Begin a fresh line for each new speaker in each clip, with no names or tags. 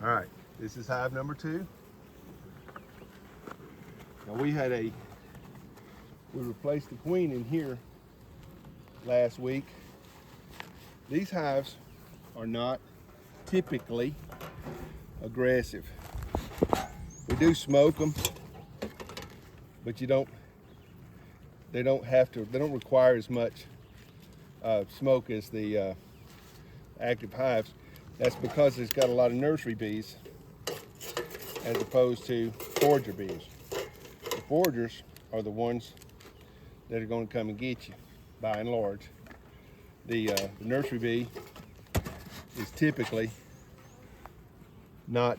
All right, this is hive number 2. Now we replaced the queen in here last week. These hives are not typically aggressive. We do smoke them, but they don't require as much smoke as the active hives. That's because it's got a lot of nursery bees as opposed to forager bees. The foragers are the ones that are going to come and get you, by and large. The nursery bee is typically not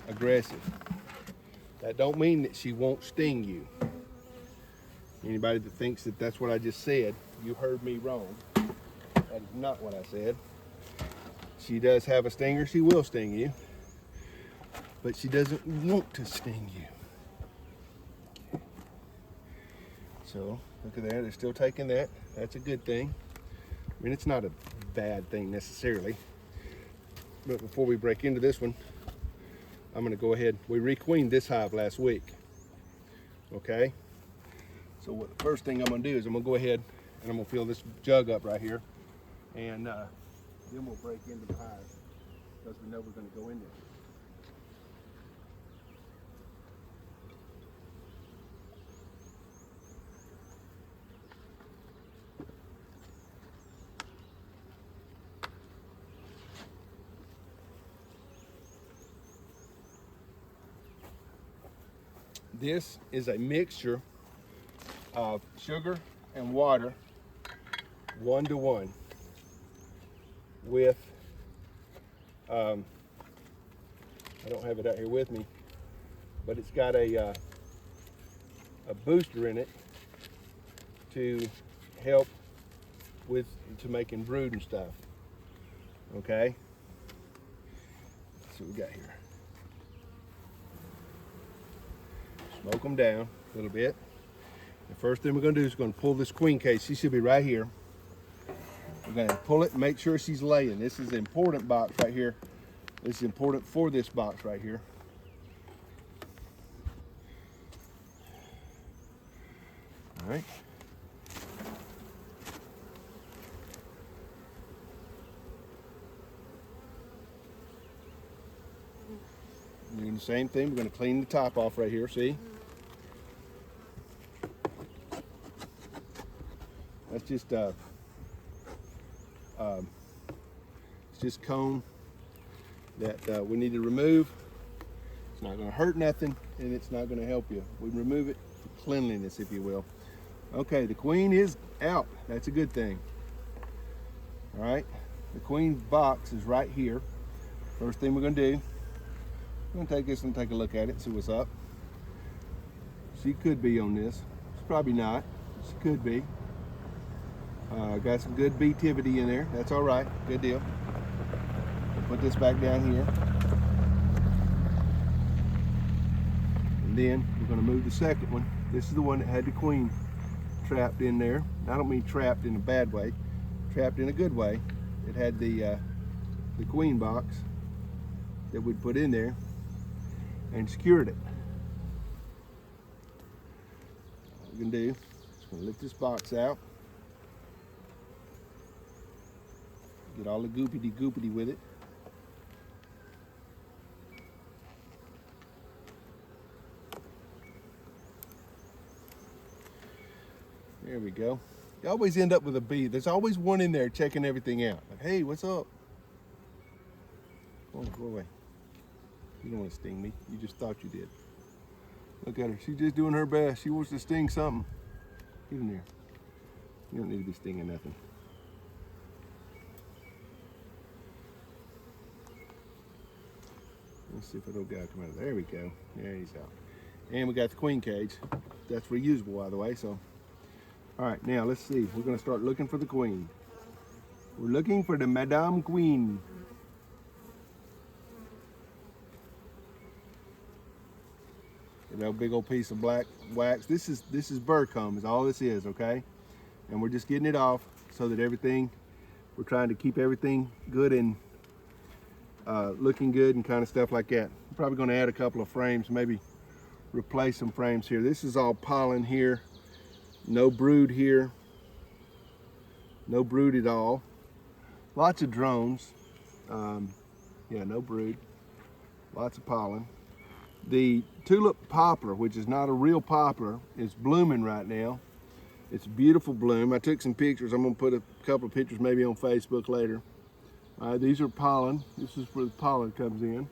aggressive. That don't mean that she won't sting you. Anybody that thinks that that's what I just said, you heard me wrong. That is not what I said. She does have a stinger, she will sting you, but she doesn't want to sting you. So, look at that, they're still taking that. That's a good thing. I mean, it's not a bad thing necessarily. But before we break into this one, I'm gonna go ahead, we requeened this hive last week, okay? So what the first thing I'm gonna do is I'm gonna go ahead and I'm gonna fill this jug up right here, and then we'll break into the hive because we know we're gonna go in there. This is a mixture of sugar and water, 1-to-1, with, I don't have it out here with me, but it's got a booster in it to help to making brood and stuff, okay? Let's see what we got here. Smoke them down a little bit. The first thing we're going to do is going to pull this queen cage. She should be right here. We're going to pull it and make sure she's laying. This is an important box right here. This is important for this box right here. All right. Doing the same thing. We're going to clean the top off right here. See? That's just it's just comb that we need to remove. It's not going to hurt nothing, and it's not going to help you. We remove it for cleanliness, if you will. Okay, the queen is out. That's a good thing. All right, the queen box is right here. First thing we're going to do, we're going to take this and take a look at it, see what's up. She could be on this. She's probably not. She could be. Got some good beetivity in there. That's all right. Good deal. We'll put this back down here. And then we're going to move the second one. This is the one that had the queen trapped in there. I don't mean trapped in a bad way. Trapped in a good way. It had the queen box that we'd put in there and secured it. What we're going to do is going to lift this box out. Get all the goopity with it. There we go. You always end up with a bee. There's always one in there checking everything out. Like, hey, what's up? Oh, go away. You don't want to sting me. You just thought you did. Look at her. She's just doing her best. She wants to sting something. Get in there. You don't need to be stinging nothing. Let's see if it'll go come out. There we go. There he's out. And we got the queen cage. That's reusable, by the way. So, all right. Now let's see. We're going to start looking for the queen. We're looking for the Madame Queen. You know, big old piece of black wax. This is bird comb. Is all this is. Okay. And we're just getting it off so that everything. We're trying to keep everything good and looking good and kind of stuff like that. I'm probably going to add a couple of frames, maybe replace some frames here. This is all pollen here, no brood here, no brood at all. Lots of drones, yeah, no brood, lots of pollen. The tulip poplar, which is not a real poplar, is blooming right now. It's a beautiful bloom. I took some pictures. I'm going to put a couple of pictures maybe on Facebook later. These are pollen. This is where the pollen comes in.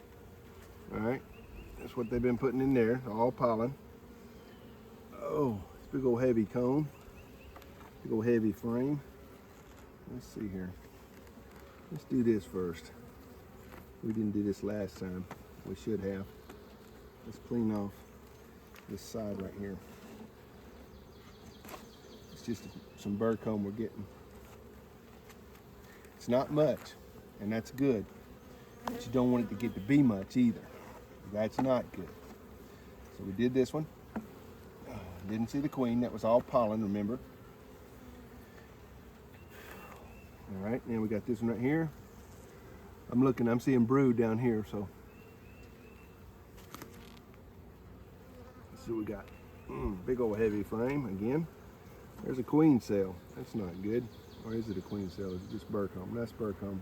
All right, that's what they've been putting in there, all pollen. Oh, it's a big old heavy cone, big old heavy frame. Let's see here. Let's do this first. We didn't do this last time. We should have. Let's clean off this side right here. It's just some burr comb we're getting. It's not much, and that's good. But you don't want it to get to be much either. That's not good. So we did this one. Didn't see the queen. That was all pollen, remember? All right, now we got this one right here. I'm seeing brood down here, so. Let's see what we got. Big old heavy frame again. There's a queen cell. That's not good. Or is it a queen cell? Is it just burr comb? That's burr comb.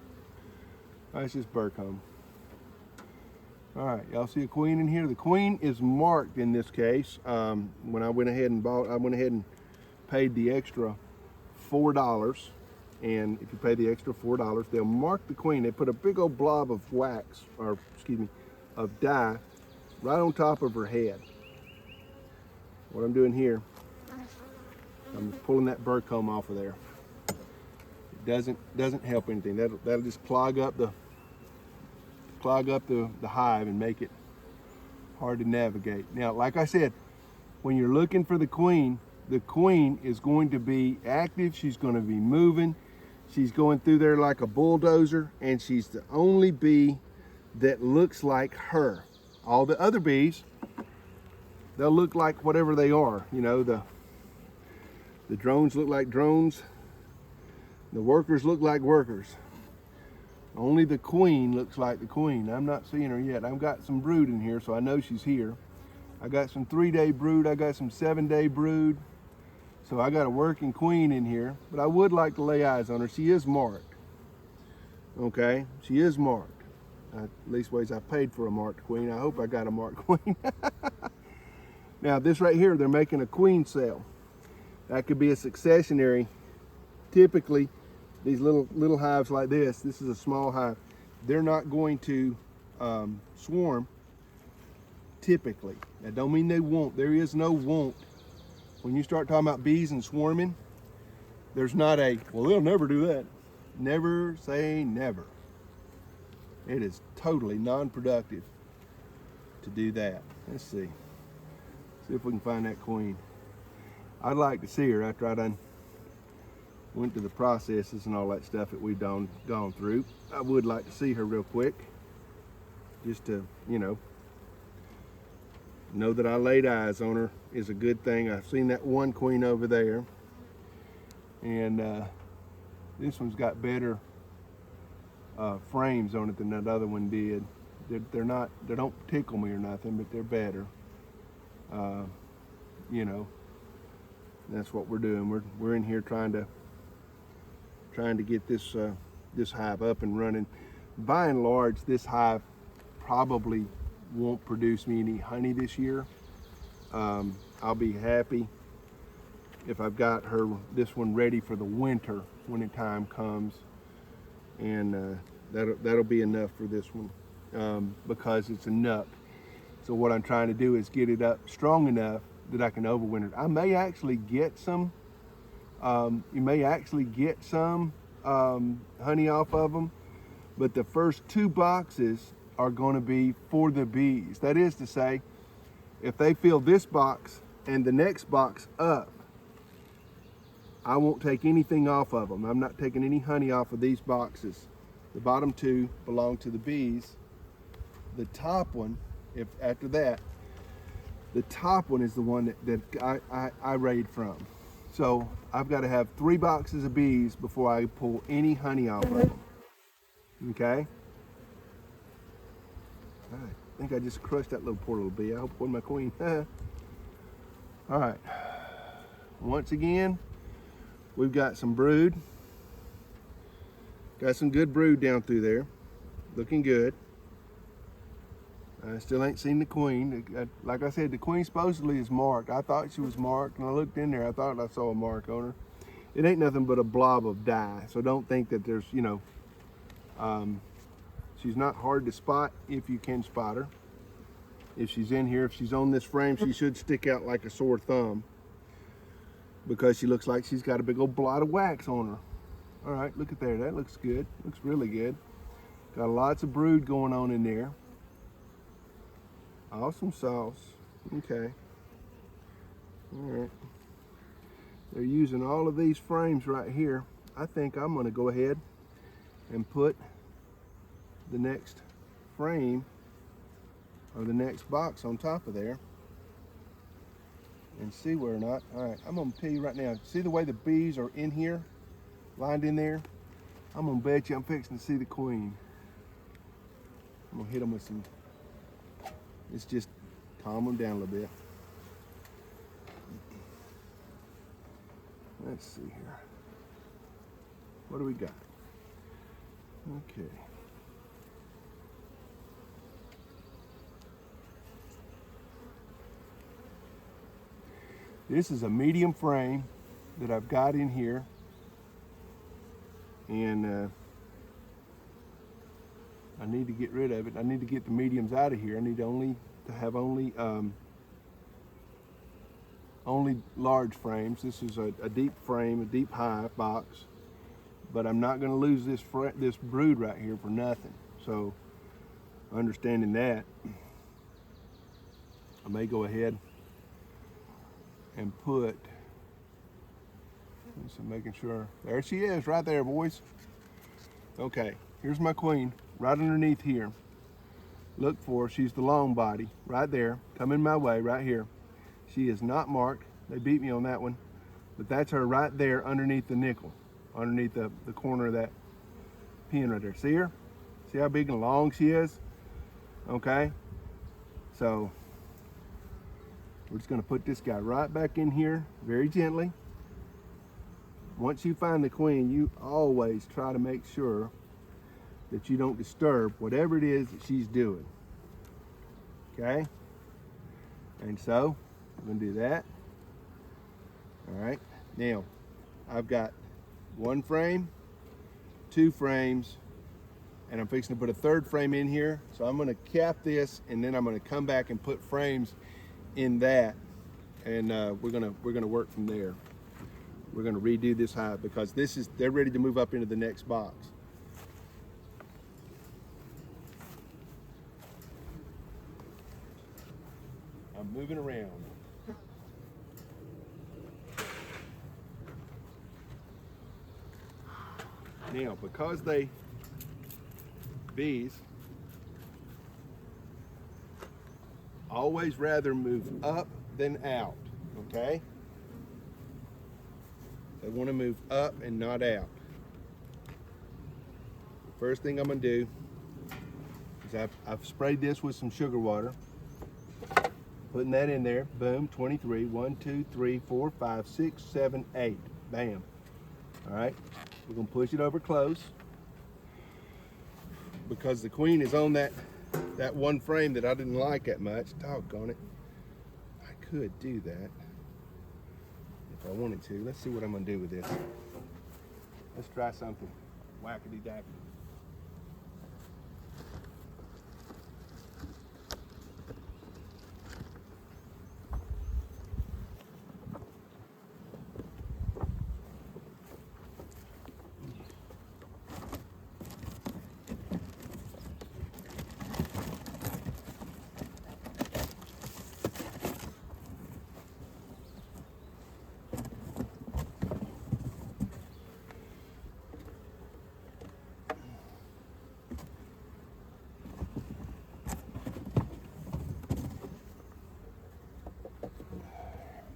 Oh, it's just burr comb. All right, y'all see a queen in here? The queen is marked in this case. When I went ahead and paid the extra $4. And if you pay the extra $4, they'll mark the queen. They put a big old blob of wax, or excuse me, of dye right on top of her head. What I'm doing here, I'm pulling that burr comb off of there. It doesn't help anything. That'll just clog up the hive and make it hard to navigate. Now, like I said, when you're looking for the queen is going to be active. She's going to be moving. She's going through there like a bulldozer, and she's the only bee that looks like her. All the other bees, they'll look like whatever they are. You know, the drones look like drones. The workers look like workers. Only the queen looks like the queen. I'm not seeing her yet. I've got some brood in here, so I know she's here. I got some 3-day brood. I got some 7-day brood. So I got a working queen in here, but I would like to lay eyes on her. She is marked. Okay, she is marked. At least ways I paid for a marked queen. I hope I got a marked queen. Now this right here, they're making a queen cell. That could be a successionary. Typically, these little hives like this is a small hive. They're not going to swarm typically. That don't mean they won't. There is no won't. When you start talking about bees and swarming, there's not a, well, they'll never do that. Never say never. It is totally non-productive to do that. Let's see. See if we can find that queen. I'd like to see her after I done went to the processes and all that stuff that we've gone through. I would like to see her real quick, just to, you know that I laid eyes on her is a good thing. I've seen that one queen over there, and this one's got better frames on it than that other one did. They don't tickle me or nothing, but they're better. You know, that's what we're doing. We're in here trying to get this this hive up and running. By and large, this hive probably won't produce me any honey this year. I'll be happy if I've got this one ready for the winter when the time comes, and that'll be enough for this one, because it's a nut. So what I'm trying to do is get it up strong enough that I can overwinter. I may actually get some. You may actually get some honey off of them, but the first 2 boxes are going to be for the bees. That is to say, if they fill this box and the next box up, I won't take anything off of them. I'm not taking any honey off of these boxes. The bottom 2 belong to the bees. The top one, after that, the top one is the one that I raid from. So I've got to have 3 boxes of bees before I pull any honey off of them. Okay? I think I just crushed that little poor little bee. I hope it wasn't my queen. All right. Once again, we've got some brood. Got some good brood down through there. Looking good. I still ain't seen the queen. Like I said, the queen supposedly is marked. I thought she was marked, and I looked in there. I thought I saw a mark on her. It ain't nothing but a blob of dye, so don't think that there's, you know, she's not hard to spot if you can spot her. If she's in here, if she's on this frame, she should stick out like a sore thumb because she looks like she's got a big old blot of wax on her. All right, look at there. That looks good. Looks really good. Got lots of brood going on in there. Awesome sauce. Okay. All right. They're using all of these frames right here. I think I'm going to go ahead and put the next frame or the next box on top of there and see where or not. All right, I'm going to tell you right now. See the way the bees are in here, lined in there? I'm going to bet you I'm fixing to see the queen. I'm going to hit them with some. Let's just calm them down a little bit. Let's see here. What do we got? Okay. This is a medium frame that I've got in here. And I need to get rid of it. I need to get the mediums out of here. I need to have only large frames. This is a deep frame, a deep hive box, but I'm not going to lose this brood right here for nothing. So, understanding that, I may go ahead and put. So making sure. There she is, right there, boys. Okay, here's my queen, right underneath here. Look for her. She's the long body, right there, coming my way, right here. She is not marked. They beat me on that one. But that's her right there underneath the nickel, underneath the corner of that pin right there. See her? See how big and long she is? Okay. So we're just going to put this guy right back in here very gently. Once you find the queen, you always try to make sure that you don't disturb whatever it is that she's doing. Okay? And so, I'm going to do that. All right. Now, I've got one frame, two frames, and I'm fixing to put a third frame in here. So I'm going to cap this, and then I'm going to come back and put frames in that, and we're going to work from there. We're going to redo this hive because they're ready to move up into the next box. I'm moving around. Now, because bees always rather move up than out, okay? They want to move up and not out. The first thing I'm going to do is I've sprayed this with some sugar water. Putting that in there. Boom, 23. 1, 2, 3, 4, 5, 6, 7, 8. Bam. All right. We're going to push it over close because the queen is on that one frame that I didn't like that much. Doggone it. I could do that if I wanted to. Let's see what I'm going to do with this. Let's try something wackety-dackety.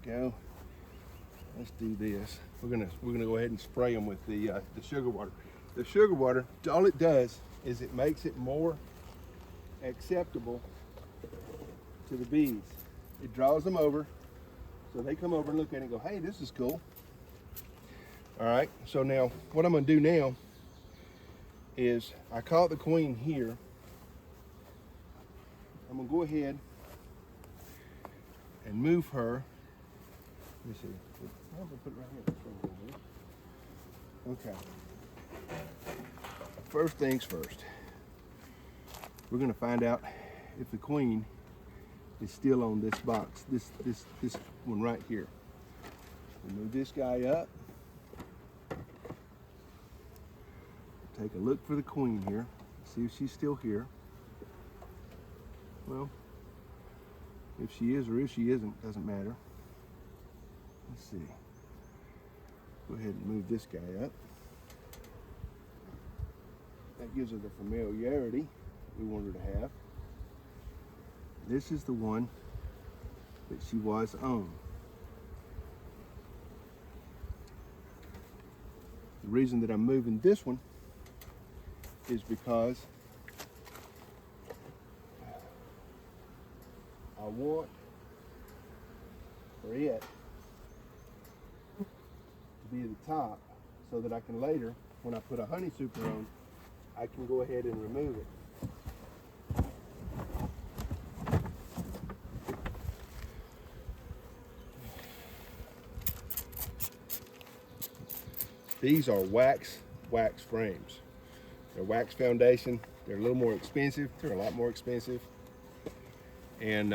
Go. Let's do this. We're gonna go ahead and spray them with the sugar water. The sugar water, all it does is it makes it more acceptable to the bees. It draws them over, so they come over and look at it and go, hey, this is cool. All right, so now what I'm gonna do now is I caught the queen here. I'm gonna go ahead and move her. Let me see. I'm gonna put it right here. Okay. First things first. We're gonna find out if the queen is still on this box. This one right here. We'll move this guy up. Take a look for the queen here. See if she's still here. Well, if she is or if she isn't, doesn't matter. Let's see. Go ahead and move this guy up. That gives her the familiarity we want her to have. This is the one that she was on. The reason that I'm moving this one is because I want for it to be at the top so that I can later, when I put a honey super on, I can go ahead and remove it. These are wax frames. They're wax foundation. They're a little more expensive. They're a lot more expensive. And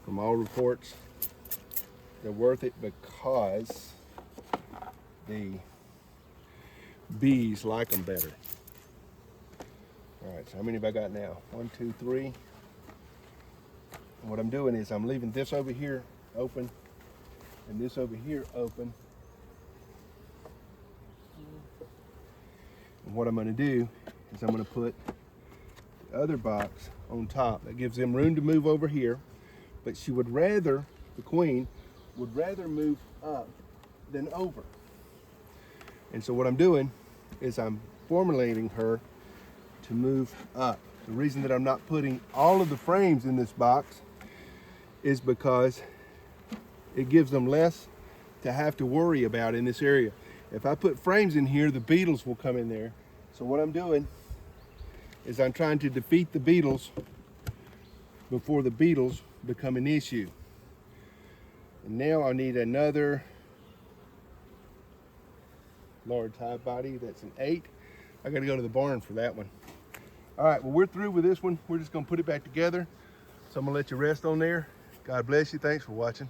from all reports, they're worth it because the bees like them better. All right, so how many have I got now? 1, 2, 3. And what I'm doing is I'm leaving this over here open and this over here open. And what I'm going to do is I'm going to put the other box on top. That gives them room to move over here, but she would rather, the queen, would rather move up than over. And so what I'm doing is I'm formulating her to move up. The reason that I'm not putting all of the frames in this box is because it gives them less to have to worry about in this area. If I put frames in here, the beetles will come in there. So what I'm doing is I'm trying to defeat the beetles before the beetles become an issue. And now I need another large hive body. That's an 8. I got to go to the barn for that one. All right, well, we're through with this one. We're just going to put it back together. So I'm going to let you rest on there. God bless you. Thanks for watching.